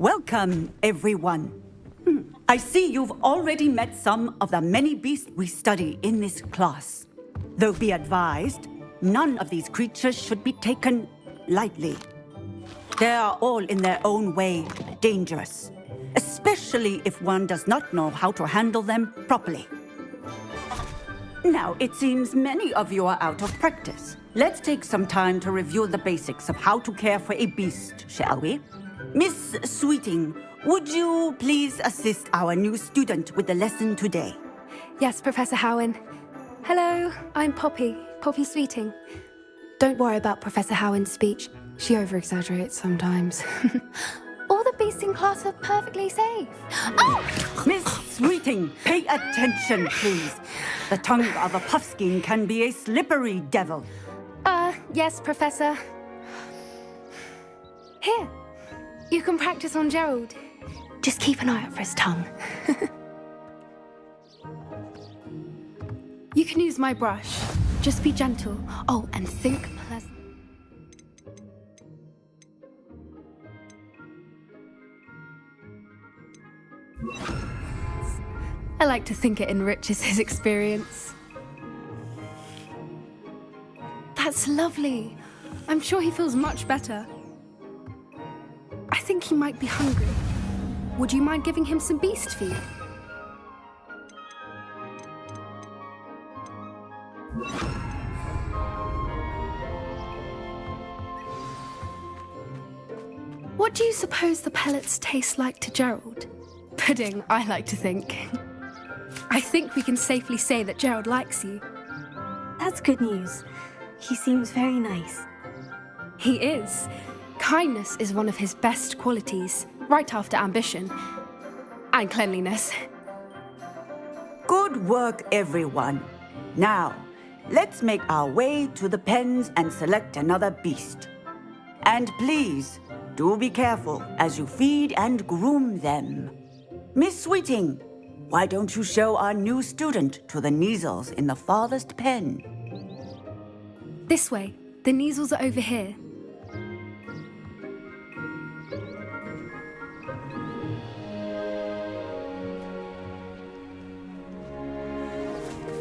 Welcome, everyone. I see you've already met some of the many beasts we study in this class. Though be advised, none of these creatures should be taken lightly. They are all in their own way dangerous, especially if one does not know how to handle them properly. Now, it seems many of you are out of practice. Let's take some time to review the basics of how to care for a beast, shall we? Miss Sweeting, would you please assist our new student with the lesson today? Yes, Professor Howen. Hello, I'm Poppy Sweeting. Don't worry about Professor Howen's speech. She over-exaggerates sometimes. All the beasts in class are perfectly safe. Oh! Miss Sweeting, pay attention, please. The tongue of a puffskein can be a slippery devil. Yes, Professor. Here, you can practice on Gerald. Just keep an eye out for his tongue. You can use my brush. Just be gentle. Oh, and think pleasant. I like to think it enriches his experience. That's lovely. I'm sure he feels much better. I think he might be hungry. Would you mind giving him some beast feed? What do you suppose the pellets taste like to Gerald? Pudding, I like to think. I think we can safely say that Gerald likes you. That's good news. He seems very nice. He is. Kindness is one of his best qualities, right after ambition. And cleanliness. Good work, everyone. Now, let's make our way to the pens and select another beast. And please, do be careful as you feed and groom them. Miss Sweeting, why don't you show our new student to the Neasels in the farthest pen? This way. The Neasels are over here.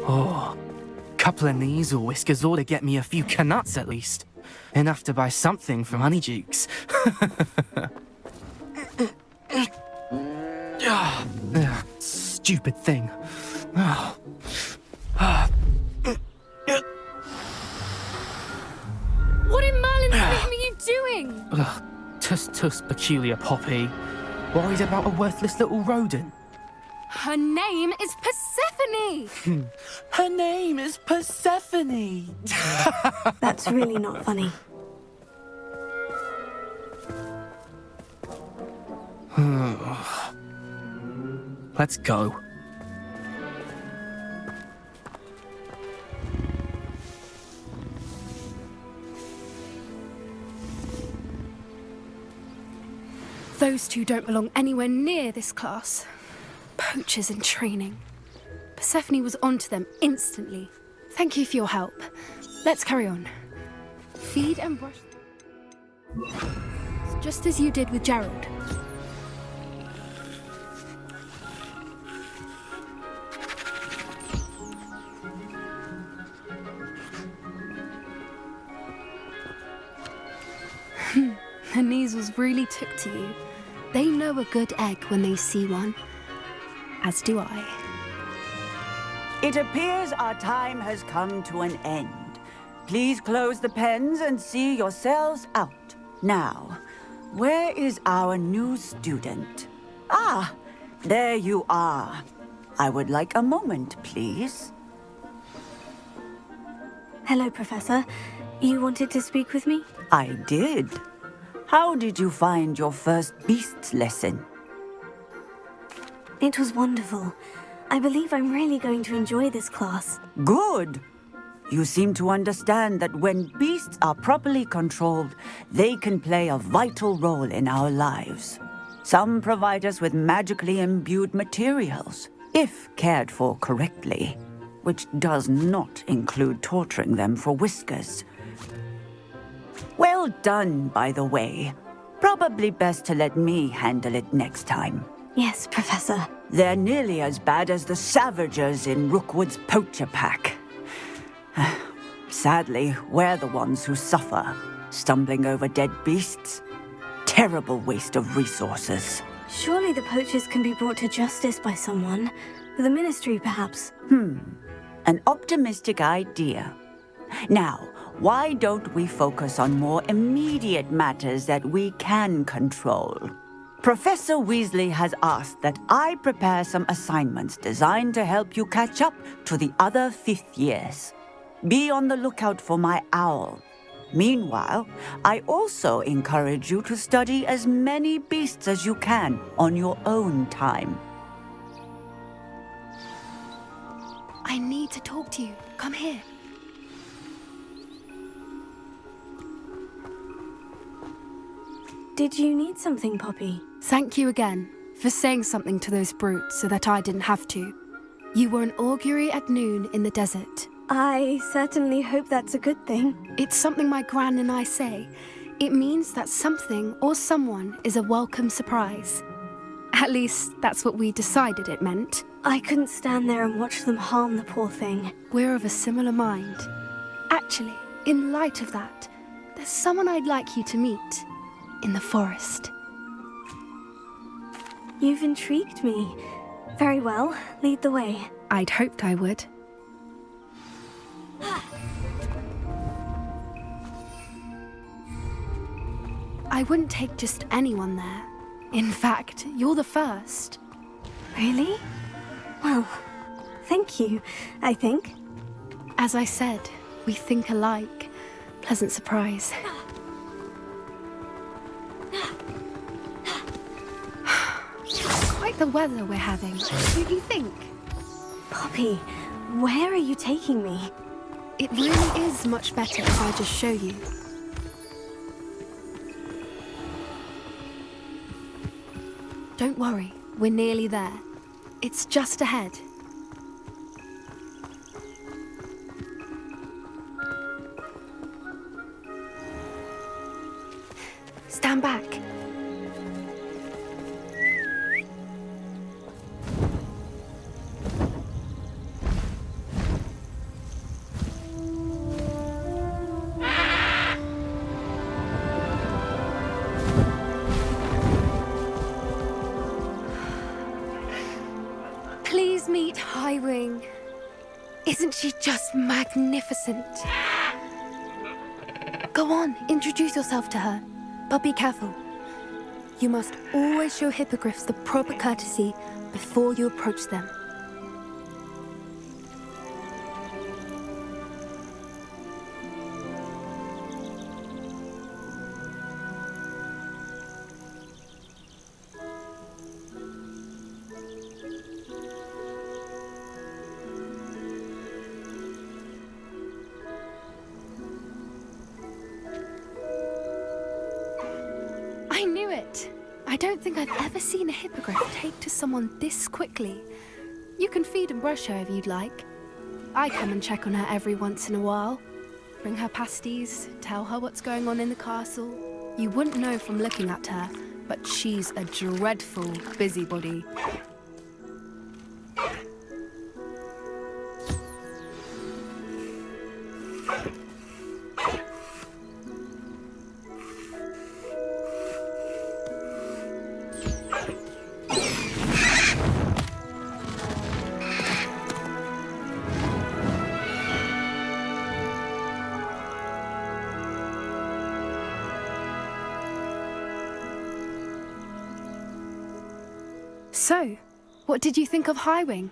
Oh, couple of Neasel whiskers ought to get me a few canuts at least. Enough to buy something from Honeydukes. Stupid thing. What in Merlin's name are you doing? Tuss, peculiar Poppy. Worried about a worthless little rodent. Her name is Persephone! Her name is Persephone! That's really not funny. Let's go. Those two don't belong anywhere near this class. Poachers in training. Persephone was onto them instantly. Thank you for your help. Let's carry on. Feed and brush. Just as you did with Gerald. The Neasels really took to you. They know a good egg when they see one. As do I. It appears our time has come to an end. Please close the pens and see yourselves out. Now, where is our new student? Ah, there you are. I would like a moment, please. Hello, Professor. You wanted to speak with me? I did. How did you find your first beasts lesson? It was wonderful. I believe I'm really going to enjoy this class. Good. You seem to understand that when beasts are properly controlled, they can play a vital role in our lives. Some provide us with magically imbued materials, if cared for correctly, which does not include torturing them for whiskers. Well done, by the way. Probably best to let me handle it next time. Yes, Professor. They're nearly as bad as the Savagers in Rookwood's poacher pack. Sadly, we're the ones who suffer, stumbling over dead beasts. Terrible waste of resources. Surely the poachers can be brought to justice by someone. The Ministry, perhaps. An optimistic idea. Now, why don't we focus on more immediate matters that we can control? Professor Weasley has asked that I prepare some assignments designed to help you catch up to the other 5th years. Be on the lookout for my owl. Meanwhile, I also encourage you to study as many beasts as you can on your own time. I need to talk to you. Come here. Did you need something, Poppy? Thank you again for saying something to those brutes so that I didn't have to. You were an augury at noon in the desert. I certainly hope that's a good thing. It's something my gran and I say. It means that something or someone is a welcome surprise. At least, that's what we decided it meant. I couldn't stand there and watch them harm the poor thing. We're of a similar mind. Actually, in light of that, there's someone I'd like you to meet. In the forest. You've intrigued me. Very well, lead the way. I'd hoped I would. I wouldn't take just anyone there. In fact, you're the first. Really? Well, thank you, I think. As I said, we think alike. Pleasant surprise. Quite the weather we're having. What do you think? Poppy, where are you taking me? It really is much better if I just show you. Don't worry, we're nearly there. It's just ahead. Stand back. Please meet Highwing. Isn't she just magnificent? Go on, introduce yourself to her. But be careful. You must always show hippogriffs the proper courtesy before you approach them. I knew it! I don't think I've ever seen a hippogriff take to someone this quickly. You can feed and brush her if you'd like. I come and check on her every once in a while. Bring her pasties, tell her what's going on in the castle. You wouldn't know from looking at her, but she's a dreadful busybody. So, what did you think of Highwing?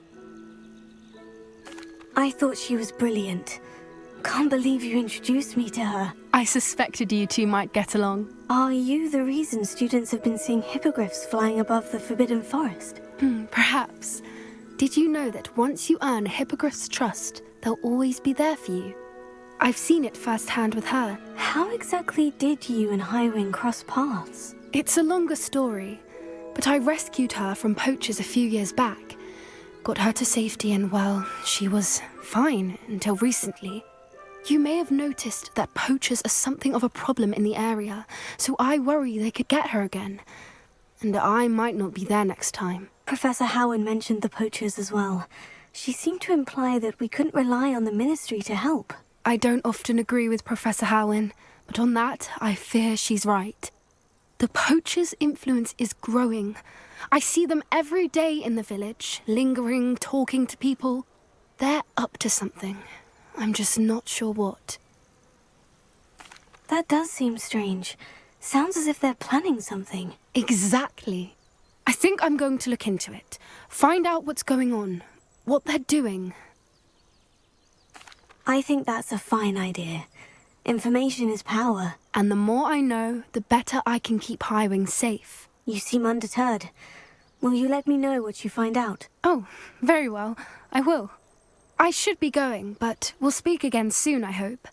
I thought she was brilliant. Can't believe you introduced me to her. I suspected you two might get along. Are you the reason students have been seeing hippogriffs flying above the Forbidden Forest? Perhaps. Did you know that once you earn a hippogriff's trust, they'll always be there for you? I've seen it firsthand with her. How exactly did you and Highwing cross paths? It's a longer story, but I rescued her from poachers a few years back. Got her to safety and, well, she was fine until recently. You may have noticed that poachers are something of a problem in the area, so I worry they could get her again. And I might not be there next time. Professor Howen mentioned the poachers as well. She seemed to imply that we couldn't rely on the Ministry to help. I don't often agree with Professor Howen, but on that, I fear she's right. The poachers' influence is growing. I see them every day in the village, lingering, talking to people. They're up to something. I'm just not sure what. That does seem strange. Sounds as if they're planning something. Exactly. I think I'm going to look into it. Find out what's going on, what they're doing. I think that's a fine idea. Information is power. And the more I know, the better I can keep Highwing safe. You seem undeterred. Will you let me know what you find out? Oh, very well. I will. I should be going, but we'll speak again soon, I hope.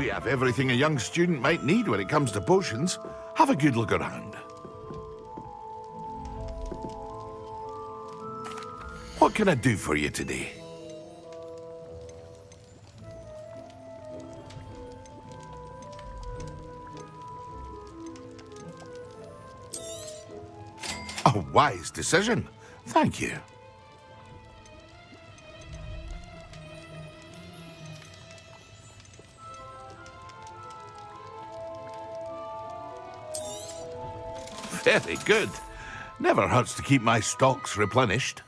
We have everything a young student might need when it comes to potions. Have a good look around. What can I do for you today? A wise decision. Thank you. Very good. Never hurts to keep my stocks replenished.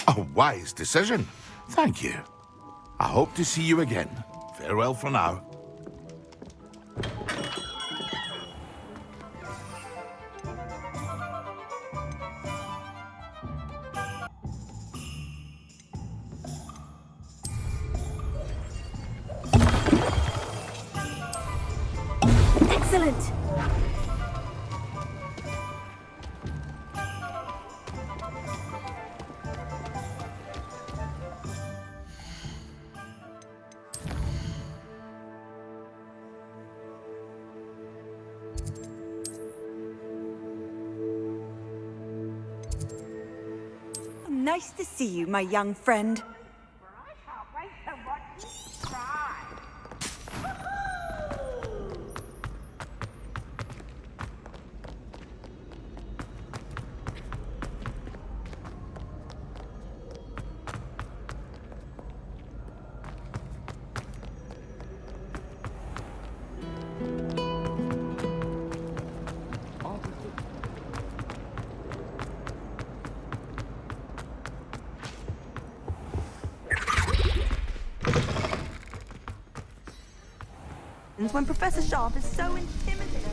A wise decision. Thank you. I hope to see you again. Farewell for now. Excellent! Nice to see you, my young friend. When Professor Sharp is so intimidating.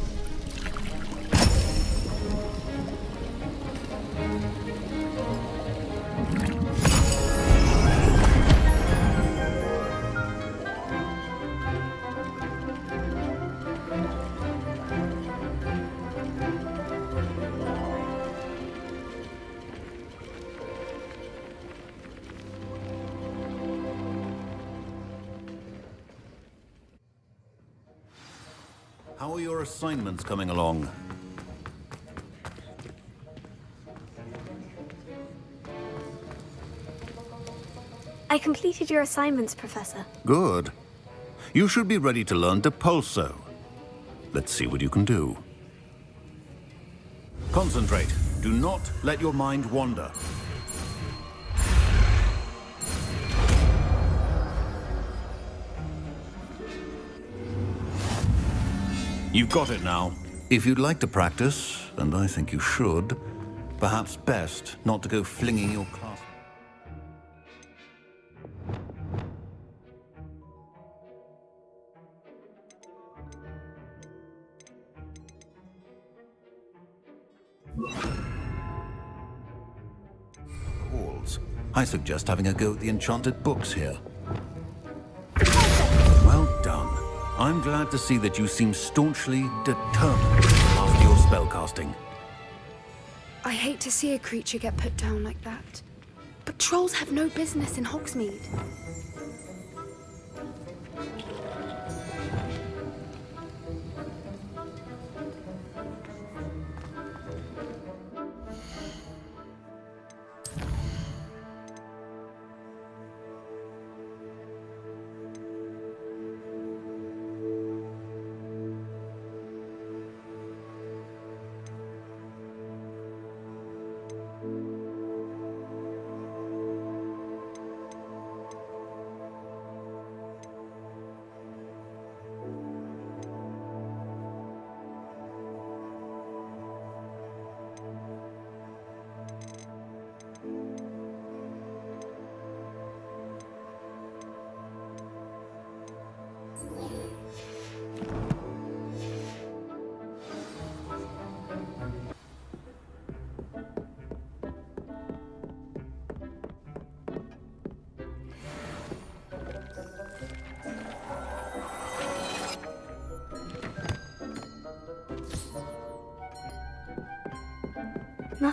How are your assignments coming along? I completed your assignments, Professor. Good. You should be ready to learn Depulso. Let's see what you can do. Concentrate. Do not let your mind wander. You've got it now. If you'd like to practice, and I think you should, perhaps best not to go flinging your class. Halls. I suggest having a go at the enchanted books here. Well done. I'm glad to see that you seem staunchly determined after your spellcasting. I hate to see a creature get put down like that. But trolls have no business in Hogsmeade.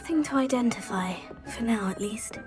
Nothing to identify, for now at least.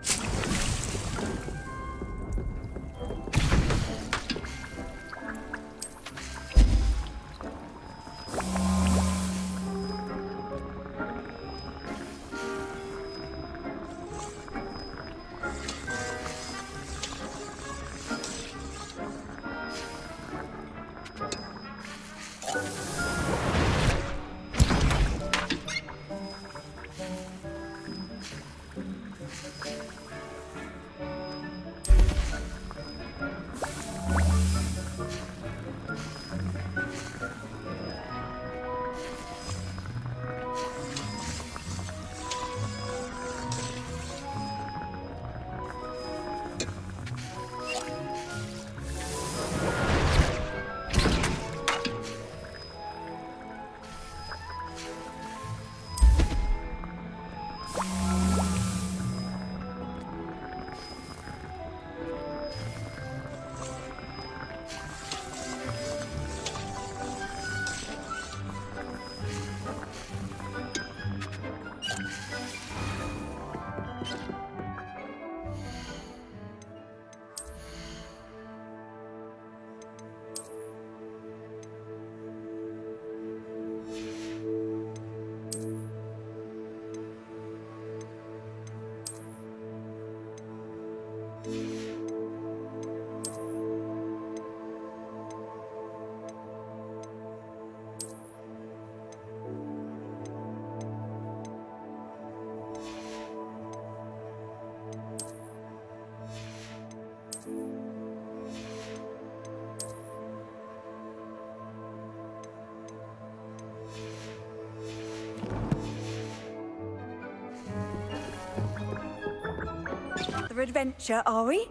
Another adventure, are we?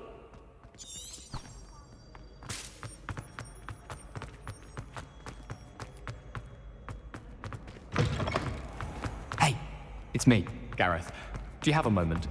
Hey, it's me, Gareth. Do you have a moment?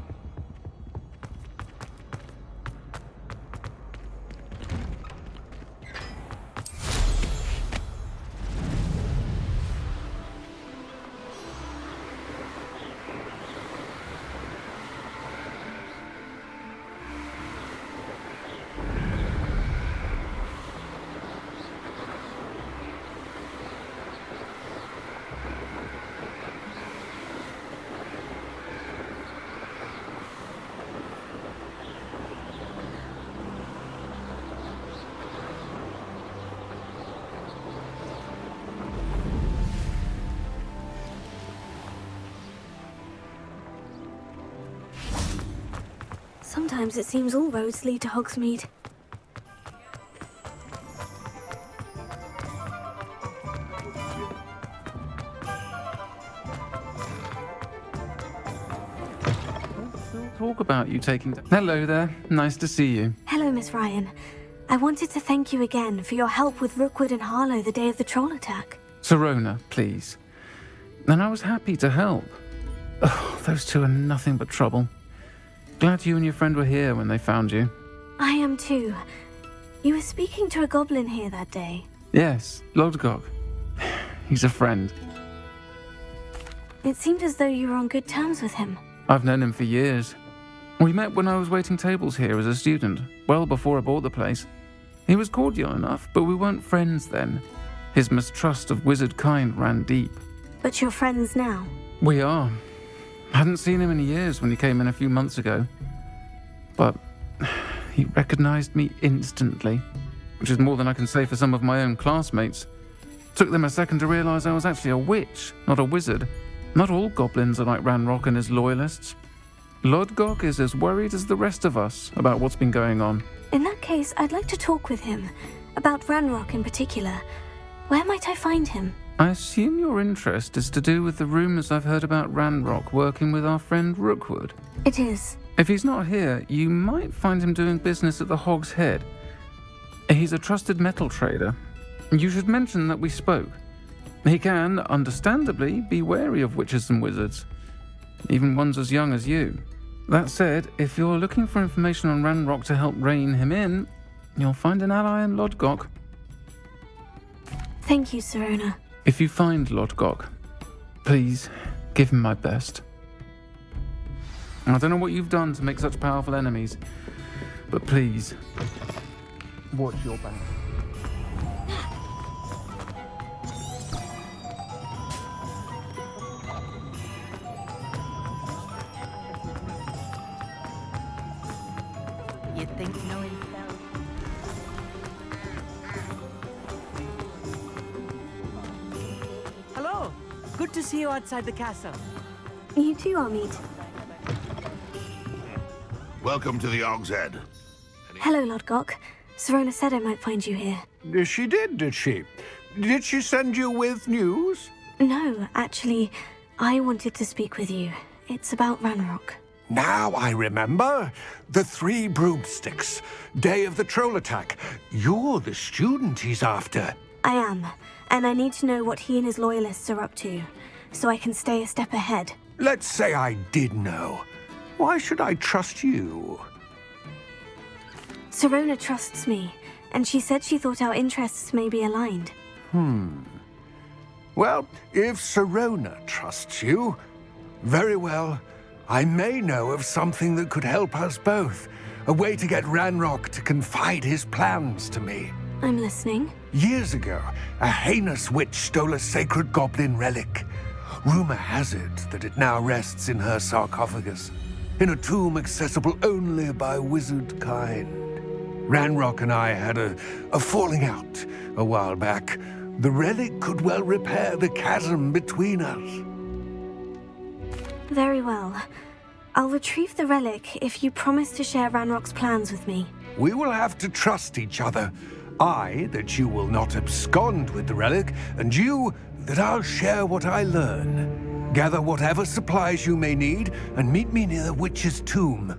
Sometimes it seems all roads lead to Hogsmeade. Talk about you taking... Hello there. Nice to see you. Hello, Miss Ryan. I wanted to thank you again for your help with Rookwood and Harlow the day of the troll attack. Serona, please. And I was happy to help. Oh, those two are nothing but trouble. Glad you and your friend were here when they found you. I am too. You were speaking to a goblin here that day. Yes, Lodgok. He's a friend. It seemed as though you were on good terms with him. I've known him for years. We met when I was waiting tables here as a student, well before I bought the place. He was cordial enough, but we weren't friends then. His mistrust of wizard kind ran deep. But you're friends now? We are. Hadn't seen him in years when he came in a few months ago. But he recognized me instantly, which is more than I can say for some of my own classmates. Took them a second to realize I was actually a witch, not a wizard. Not all goblins are like Ranrock and his loyalists. Lodgok is as worried as the rest of us about what's been going on. In that case, I'd like to talk with him. About Ranrock in particular. Where might I find him? I assume your interest is to do with the rumors I've heard about Ranrock working with our friend Rookwood. It is. If he's not here, you might find him doing business at the Hog's Head. He's a trusted metal trader. You should mention that we spoke. He can, understandably, be wary of witches and wizards, even ones as young as you. That said, if you're looking for information on Ranrock to help rein him in, you'll find an ally in Lodgok. Thank you, Serona. If you find Lodgok, please give him my best. I don't know what you've done to make such powerful enemies, but please, watch your back. You'd think knowing spell. Hello. Good to see you outside the castle. You too, Amit. Welcome to the Og's Head. Hello, Lodgok. Serona said I might find you here. She did she? Did she send you with news? No, actually, I wanted to speak with you. It's about Ranrock. Now I remember. The 3 broomsticks. Day of the troll attack. You're the student he's after. I am, and I need to know what he and his loyalists are up to, so I can stay a step ahead. Let's say I did know. Why should I trust you? Serona trusts me, and she said she thought our interests may be aligned. Well, if Serona trusts you, very well. I may know of something that could help us both. A way to get Ranrock to confide his plans to me. I'm listening. Years ago, a heinous witch stole a sacred goblin relic. Rumor has it that it now rests in her sarcophagus, in a tomb accessible only by wizard kind. Ranrock and I had a falling out a while back. The relic could well repair the chasm between us. Very well. I'll retrieve the relic if you promise to share Ranrock's plans with me. We will have to trust each other. I, that you will not abscond with the relic, and you, that I'll share what I learn. Gather whatever supplies you may need, and meet me near the witch's tomb.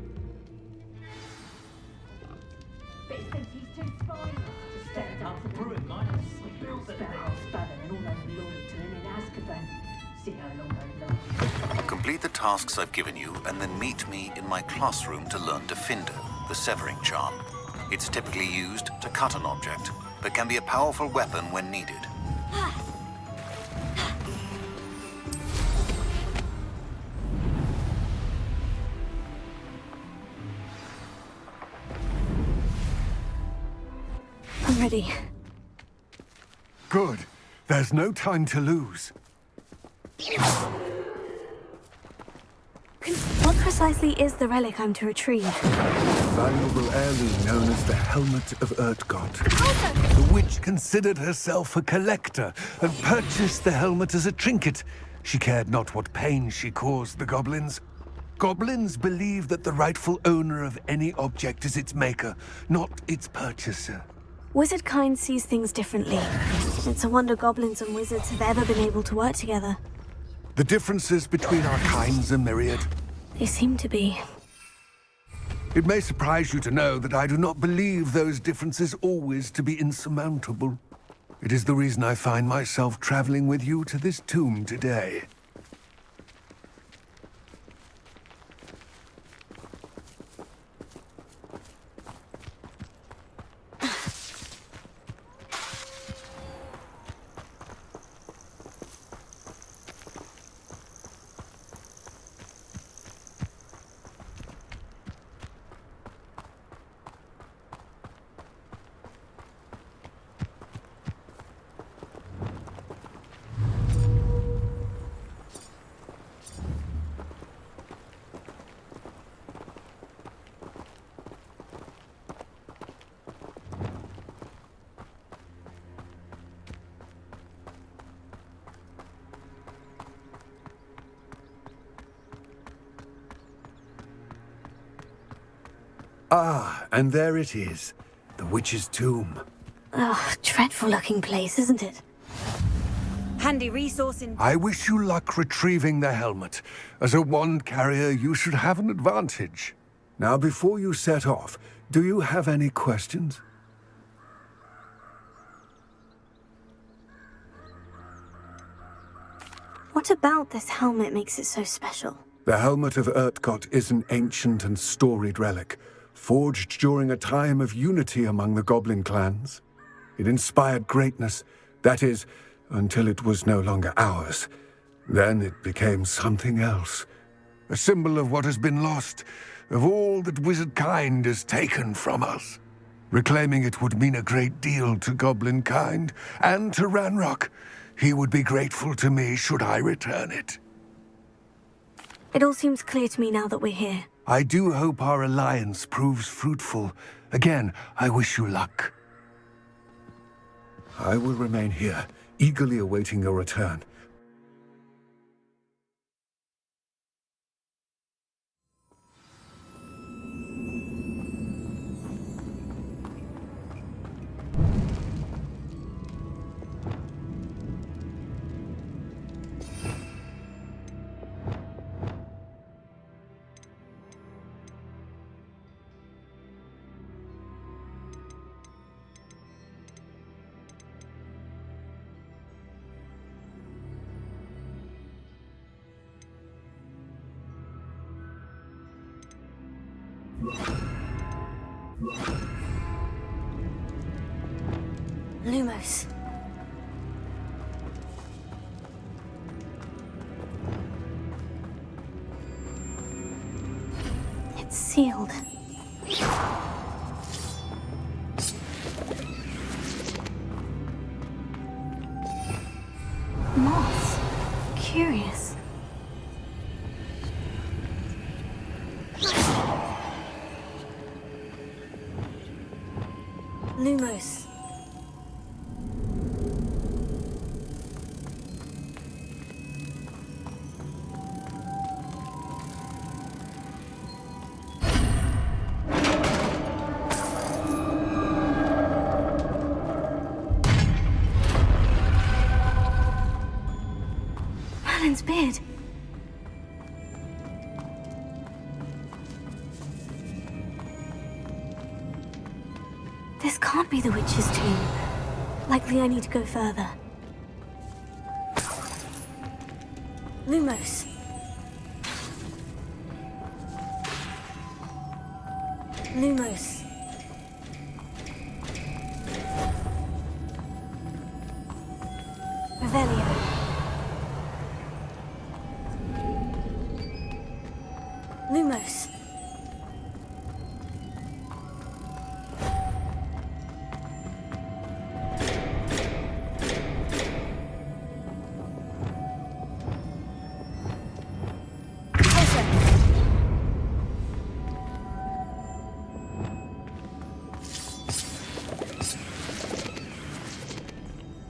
Complete the tasks I've given you, and then meet me in my classroom to learn Defindo, the severing charm. It's typically used to cut an object, but can be a powerful weapon when needed. I'm ready. Good. There's no time to lose. What precisely is the relic I'm to retrieve? Valuable heirloom known as the Helmet of Urtgott. The witch considered herself a collector and purchased the helmet as a trinket. She cared not what pain she caused the goblins. Goblins believe that the rightful owner of any object is its maker, not its purchaser. Wizard kind sees things differently. It's a wonder goblins and wizards have ever been able to work together. The differences between our kinds are myriad. They seem to be. It may surprise you to know that I do not believe those differences always to be insurmountable. It is the reason I find myself traveling with you to this tomb today. Ah, and there it is. The witch's tomb. Ugh, dreadful looking place, isn't it? Handy resource in... I wish you luck retrieving the helmet. As a wand carrier, you should have an advantage. Now, before you set off, do you have any questions? What about this helmet makes it so special? The Helmet of Urtgott is an ancient and storied relic, forged during a time of unity among the goblin clans. It inspired greatness, that is, until it was no longer ours. Then it became something else. a symbol of what has been lost, of all that wizard kind has taken from us. Reclaiming it would mean a great deal to goblin kind, and to Ranrock. He would be grateful to me should I return it. It all seems clear to me now that we're here. I do hope our alliance proves fruitful. Again, I wish you luck. I will remain here, eagerly awaiting your return. Lumos. It's sealed. Moss. Curious. Lumos. Merlin's beard. This can't be the witch's tomb. Likely I need to go further. Lumos. Lumos. Revelio. Lumos.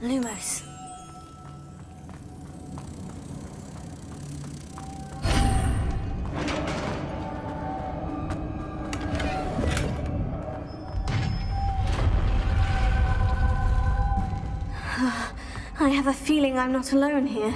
Lumos. I have a feeling I'm not alone here.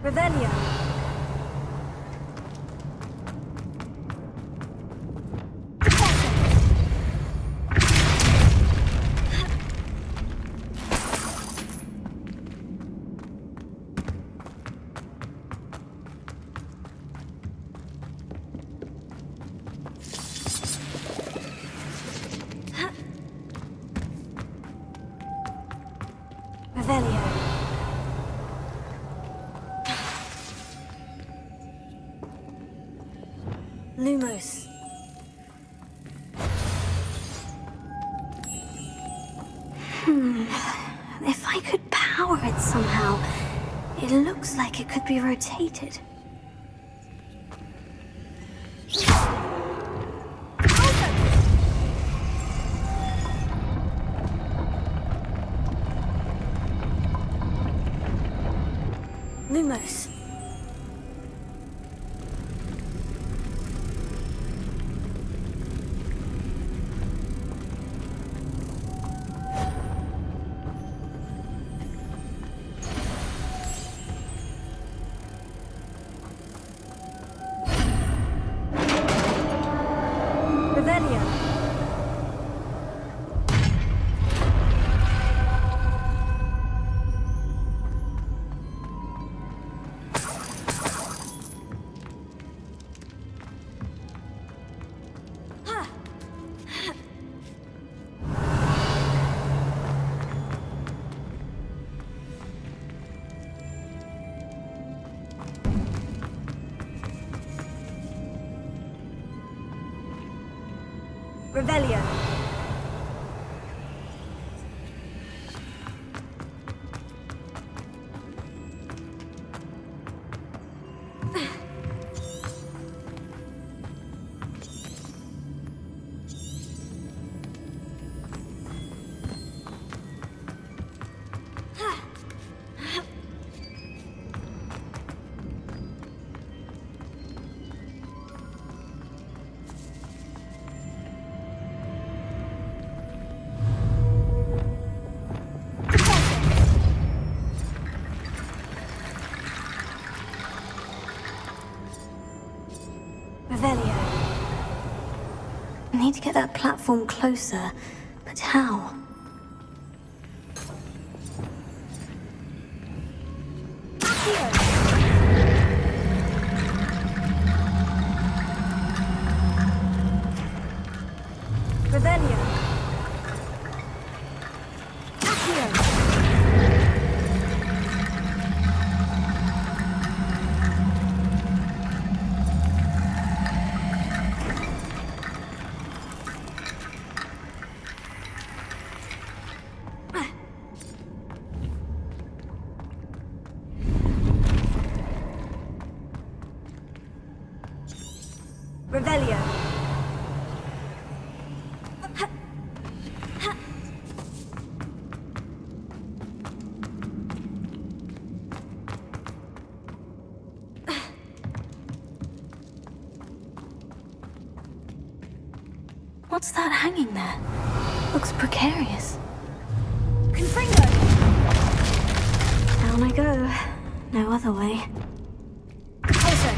Revelio. Revelio. Lumos. If I could power it somehow, it looks like it could be rotated. Lumos. Revelio. Revelio. I need to get that platform closer, but how? Revelio. Revelio. What's that hanging there? Looks precarious. Confringo! Down I go. No other way. Closer.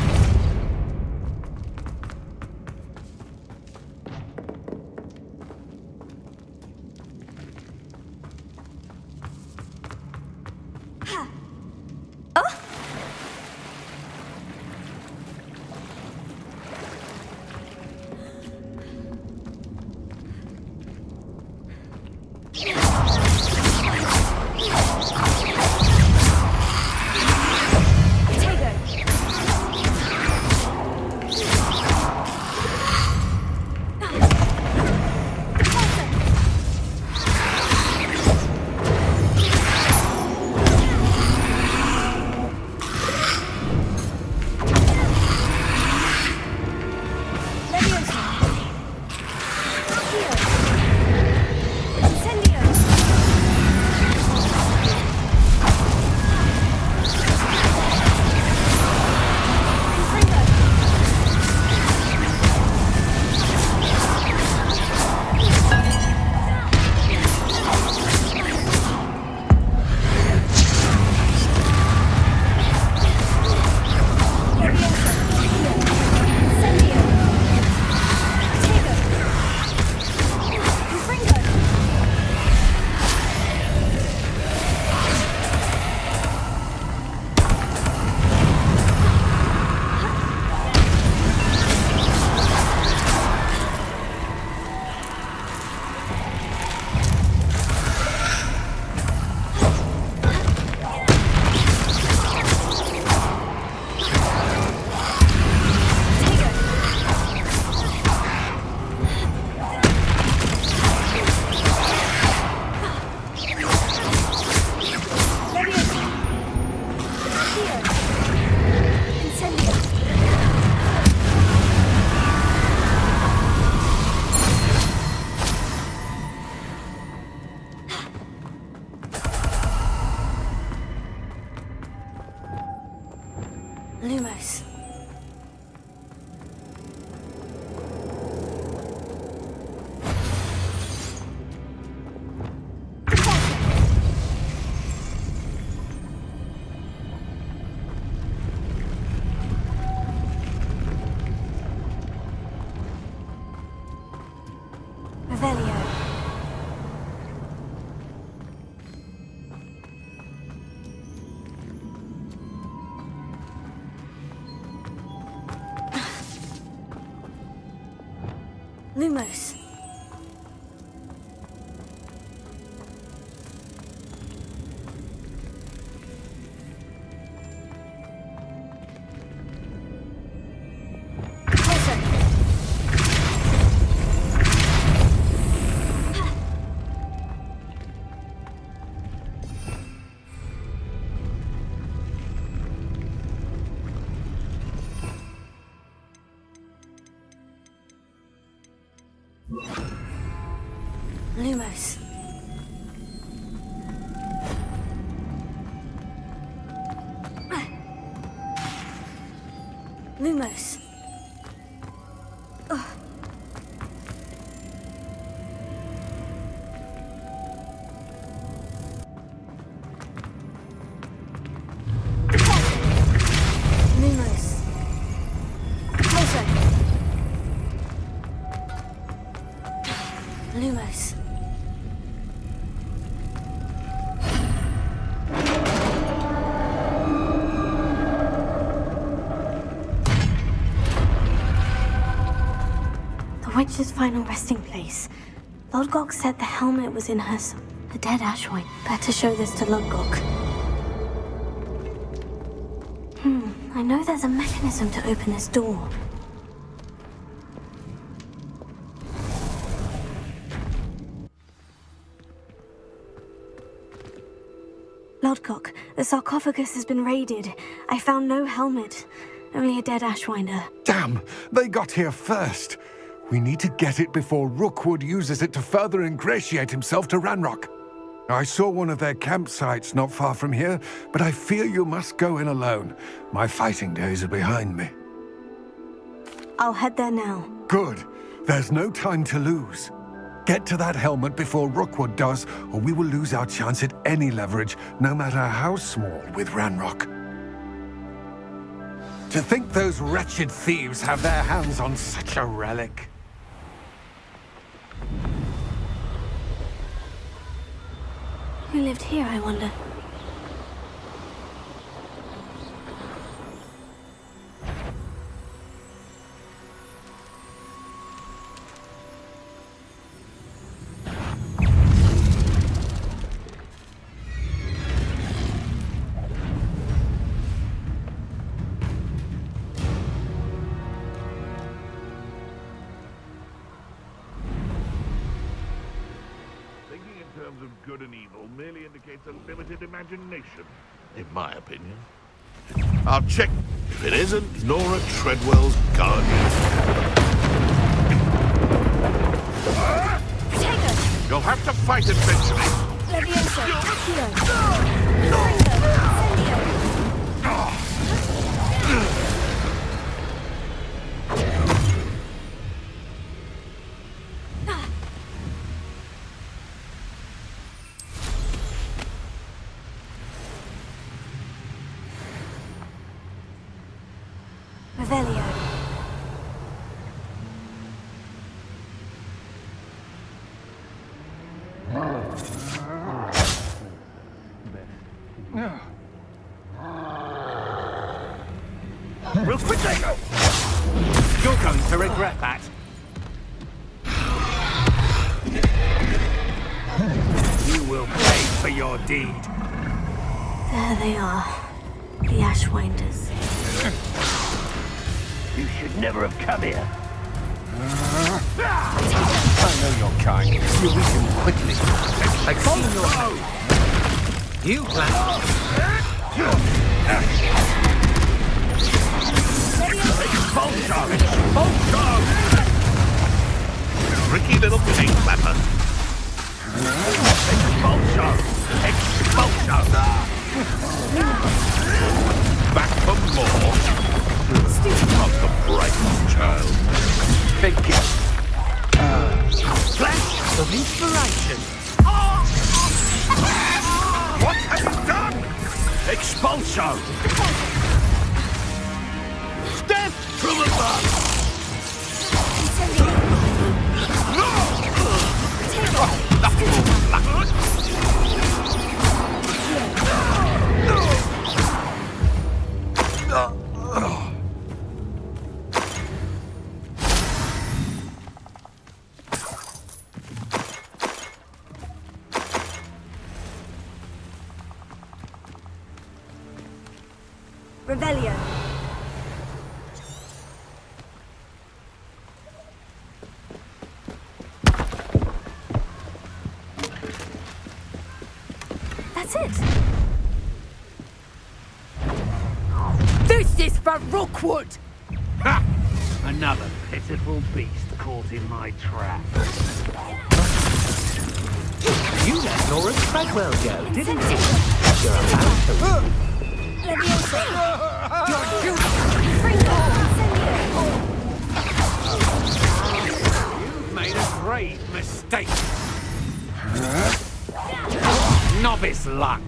Lumos. Revelio. Lumos. Closer. Lumos. Lumos. Closer. Lumos. The witch's final resting place. Lodgok said the helmet was in her a dead ashwind. Better show this to Lodgok. I know there's a mechanism to open this door. Lodgok, the sarcophagus has been raided. I found no helmet, only a dead ashwinder. Damn! They got here first. We need to get it before Rookwood uses it to further ingratiate himself to Ranrock. I saw one of their campsites not far from here, but I fear you must go in alone. My fighting days are behind me. I'll head there now. Good. There's no time to lose. Get to that helmet before Rookwood does, or we will lose our chance at any leverage, no matter how small, with Ranrock. To think those wretched thieves have their hands on such a relic. Who lived here, I wonder? Of good and evil merely indicates a limited imagination, in my opinion. I'll check if it isn't Nora Treadwell's guardian. You'll have to fight eventually. Revelio. Real quick, Jacob! You're going to regret that. You will pay for your deed. There they are. The Ashwinders. You should never have come here. I know your kind. You weaken quickly. I've seen your hand. You plan. Tricky little pig clapper. Back for more. Not the brightest child. Big kick. Flash of inspiration. What have you done? Expulso. Death from above. Revelio. That's it. This is for Rookwood! Ha! Another pitiful beast caught in my trap. You let Nora Treadwell go, didn't you? Leviosa. You're made a grave mistake. Novice luck.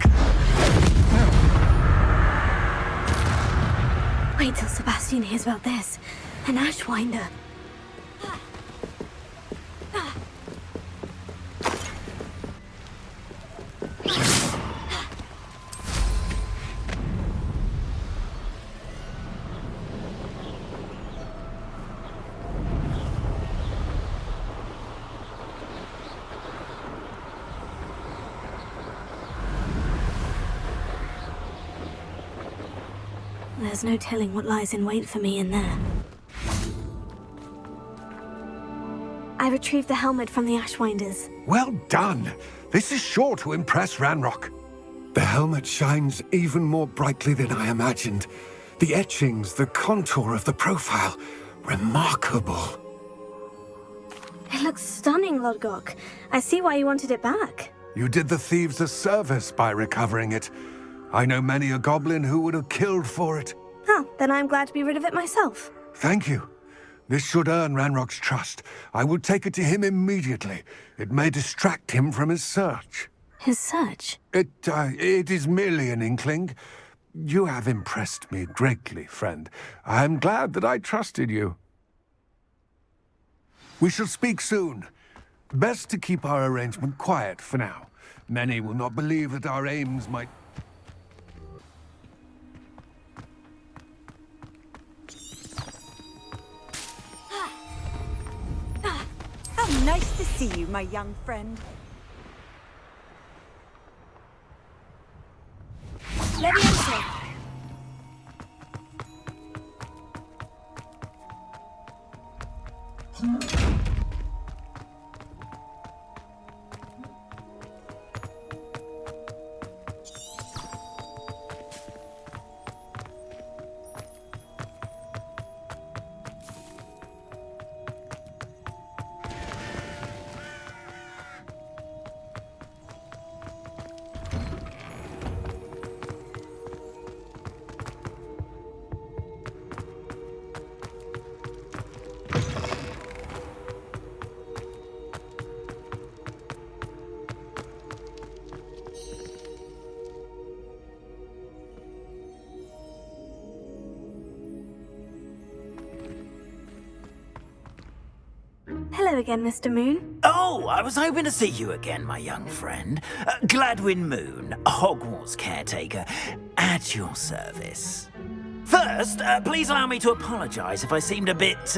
Wait till Sebastian hears about this. An Ashwinder. There's no telling what lies in wait for me in there. I retrieved the helmet from the Ashwinders. Well done. This is sure to impress Ranrock. The helmet shines even more brightly than I imagined. The etchings, the contour of the profile, remarkable. It looks stunning, Lodgok. I see why you wanted it back. You did the thieves a service by recovering it. I know many a goblin who would have killed for it. Oh, then I'm glad to be rid of it myself. Thank you. This should earn Ranrock's trust. I will take it to him immediately. It may distract him from his search. His search? It is merely an inkling. You have impressed me greatly, friend. I am glad that I trusted you. We shall speak soon. Best to keep our arrangement quiet for now. Many will not believe that our aims might... How nice to see you, my young friend. Leviosa! Hello again, Mr. Moon. Oh, I was hoping to see you again, my young friend. Gladwin Moon, Hogwarts caretaker, at your service. First, please allow me to apologise if I seemed a bit,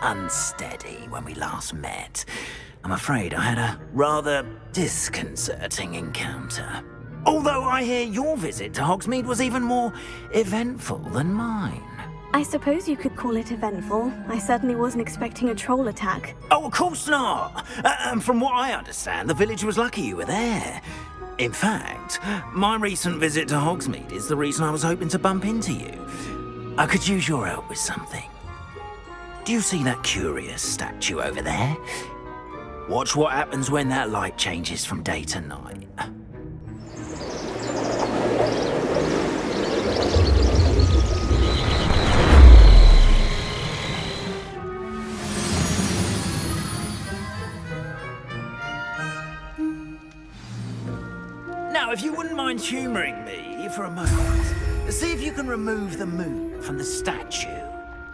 unsteady when we last met. I'm afraid I had a rather disconcerting encounter. Although I hear your visit to Hogsmeade was even more eventful than mine. I suppose you could call it eventful. I certainly wasn't expecting a troll attack. Oh, of course not! From what I understand, the village was lucky you were there. In fact, my recent visit to Hogsmeade is the reason I was hoping to bump into you. I could use your help with something. Do you see that curious statue over there? Watch what happens when that light changes from day to night. Now, if you wouldn't mind humouring me for a moment, see if you can remove the moon from the statue.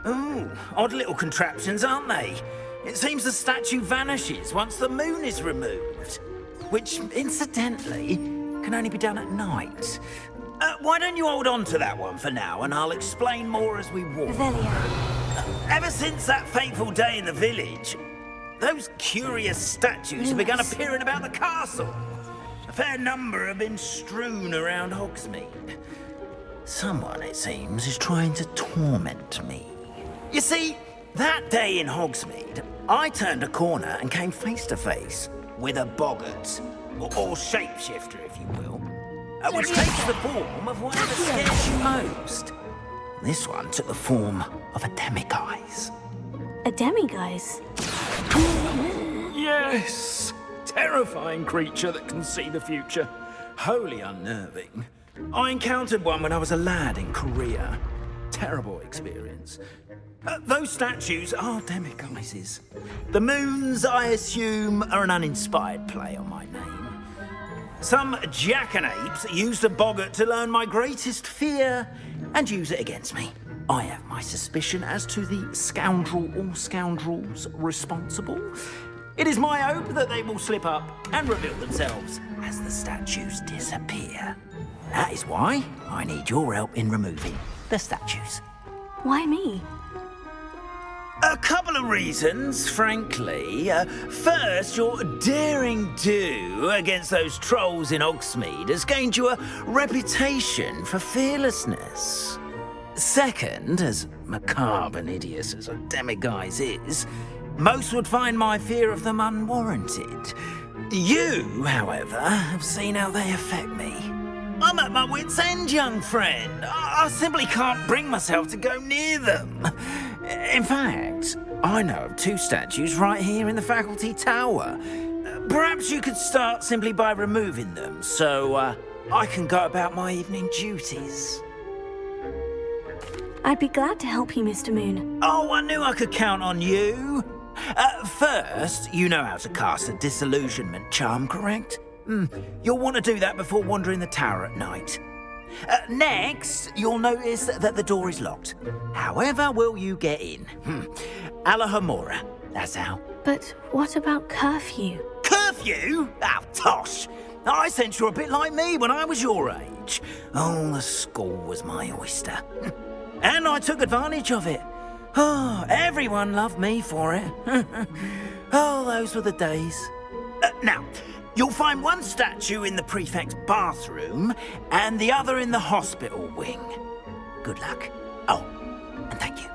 Ooh, odd little contraptions, aren't they? It seems the statue vanishes once the moon is removed, which, incidentally, can only be done at night. Why don't you hold on to that one for now, and I'll explain more as we walk. Revelio. Ever since that fateful day in the village, those curious statues have begun appearing about the castle. A fair number have been strewn around Hogsmeade. Someone, it seems, is trying to torment me. You see, that day in Hogsmeade, I turned a corner and came face to face with a boggart, or shapeshifter, if you will, which takes the form of whatever scares you most. This one took the form of a demiguise. A demiguise? Yes! Terrifying creature that can see the future. Wholly unnerving. I encountered one when I was a lad in Korea. terrible experience. Those statues are demiguises. The moons, I assume, are an uninspired play on my name. Some jackanapes used a boggart to learn my greatest fear and use it against me. I have my suspicion as to the scoundrel or scoundrels responsible. It is my hope that they will slip up and reveal themselves as the statues disappear. That is why I need your help in removing the statues. Why me? A couple of reasons, frankly. First, your daring do against those trolls in Hogsmeade has gained you a reputation for fearlessness. Second, as macabre and hideous as a demiguise is, most would find my fear of them unwarranted. You, however, have seen how they affect me. I'm at my wit's end, young friend. I simply can't bring myself to go near them. In fact, I know of 2 statues right here in the faculty tower. Perhaps you could start simply by removing them, so I can go about my evening duties. I'd be glad to help you, Mr. Moon. Oh, I knew I could count on you. First, you know how to cast a disillusionment charm, correct? You'll want to do that before wandering the tower at night. Next, you'll notice that the door is locked. However will you get in? Alahomora, that's how. But what about curfew? Curfew? Oh, tosh! I sense you're a bit like me when I was your age. Oh, the school was my oyster. And I took advantage of it. Oh, everyone loved me for it. Oh, those were the days. Now, you'll find one statue in the prefect's bathroom and the other in the hospital wing. Good luck. Oh, and thank you.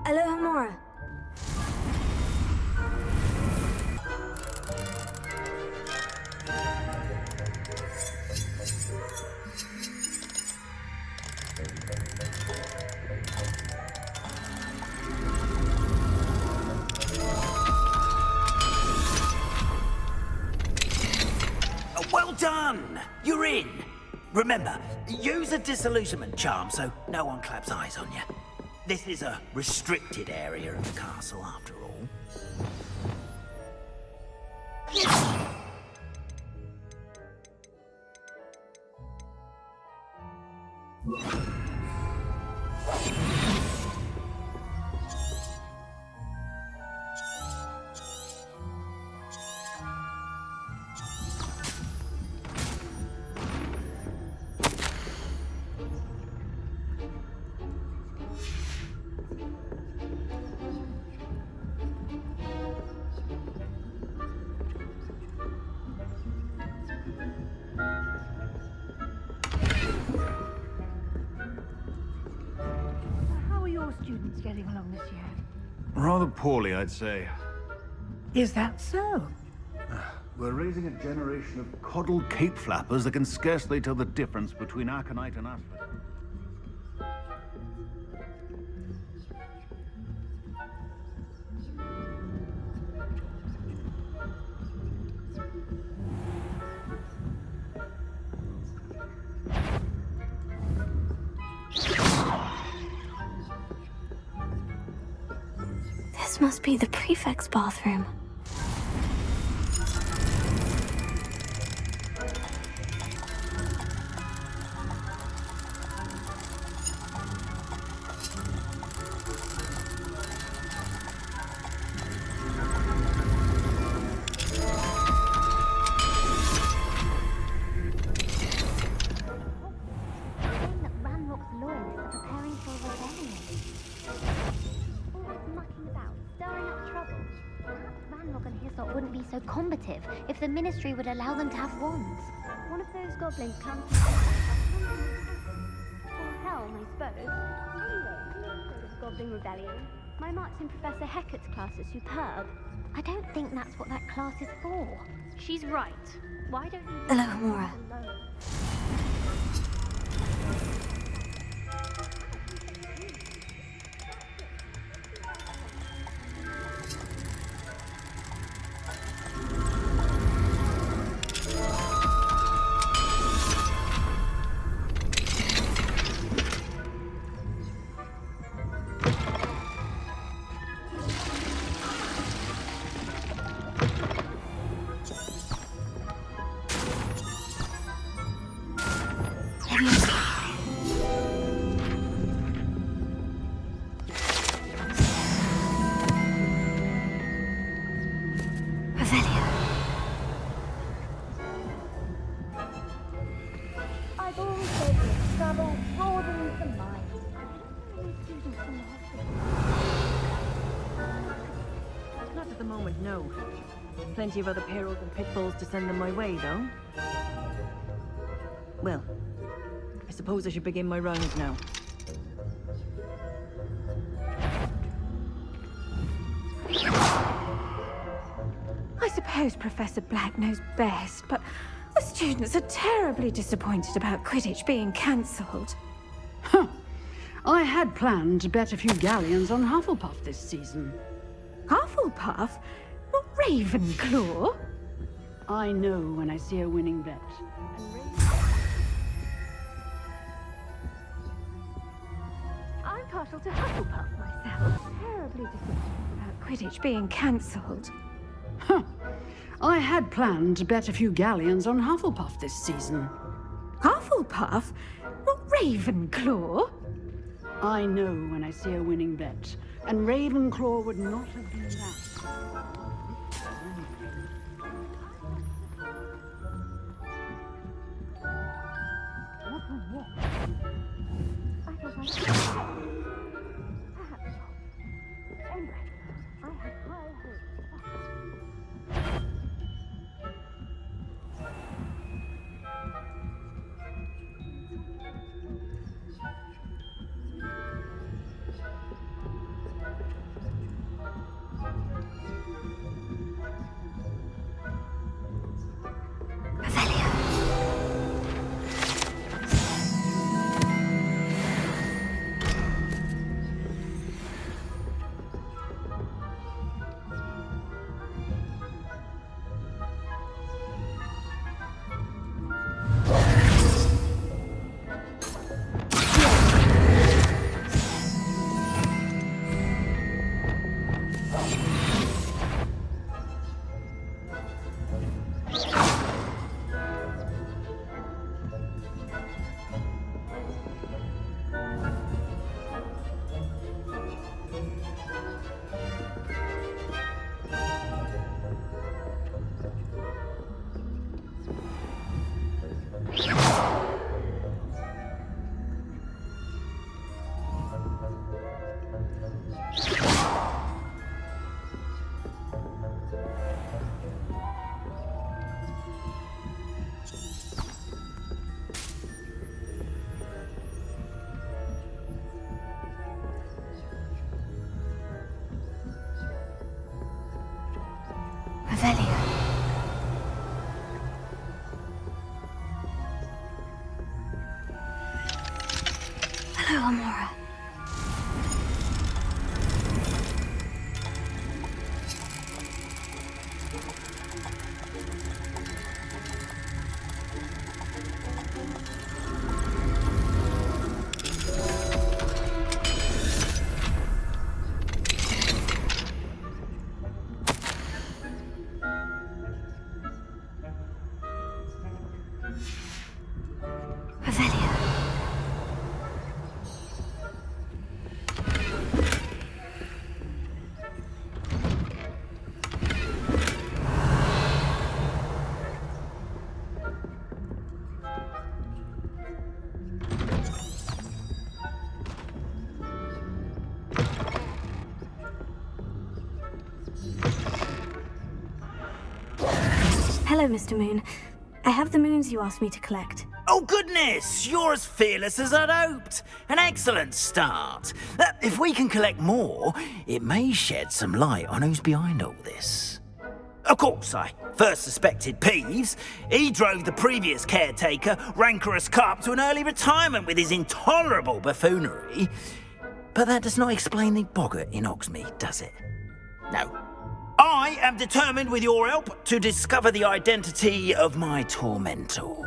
Alohomora. Well done! You're in. Remember, use a disillusionment charm so no one claps eyes on you. This is a restricted area of the castle, after all. Students getting along this year? Rather poorly, I'd say. Is that so? We're raising a generation of coddled cape flappers that can scarcely tell the difference between aconite and asphodel. This must be the prefect's bathroom. Wouldn't be so combative if the Ministry would allow them to have wands. One of those goblins comes or helm, I suppose. Anyway, Goblin Rebellion. My marks in Professor Hecat's class are superb. I don't think that's what that class is for. She's right. Why don't you... Hello, Mora. I've always said that travel broadens the mind. Not at the moment, no. Plenty of other perils and pitfalls to send them my way, though. Well, I suppose I should begin my rounds now. I suppose Professor Black knows best, but the students are terribly disappointed about Quidditch being cancelled. Huh. I had planned to bet a few galleons on Hufflepuff this season. Hufflepuff? Not Ravenclaw? I know when I see a winning bet. I'm partial to Hufflepuff myself. Terribly disappointed about Quidditch being cancelled. Huh. I had planned to bet a few galleons on Hufflepuff this season. Hufflepuff? Not Ravenclaw? I know when I see a winning bet, and Ravenclaw would not have been that. Hello, Amora. Revelio. Hello, Mr. Moon. I have the moons you asked me to collect. Oh, goodness! You're as fearless as I'd hoped. An excellent start. If we can collect more, it may shed some light on who's behind all this. Of course, I first suspected Peeves. He drove the previous caretaker, Rancorous Carp, to an early retirement with his intolerable buffoonery. But that does not explain the boggart in Hogsmeade, does it? No. I am determined, with your help, to discover the identity of my tormentor.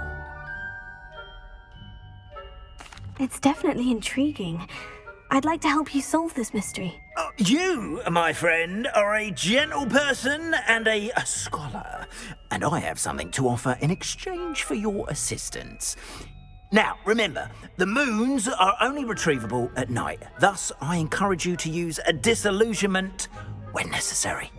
It's definitely intriguing. I'd like to help you solve this mystery. You, my friend, are a gentle person and a scholar, and I have something to offer in exchange for your assistance. Now, remember, the moons are only retrievable at night. Thus, I encourage you to use a disillusionment when necessary.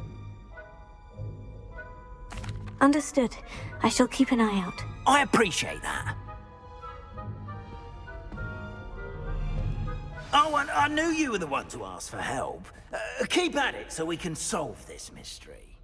Understood. I shall keep an eye out. I appreciate that. Oh, and I knew you were the one to ask for help. Keep at it so we can solve this mystery.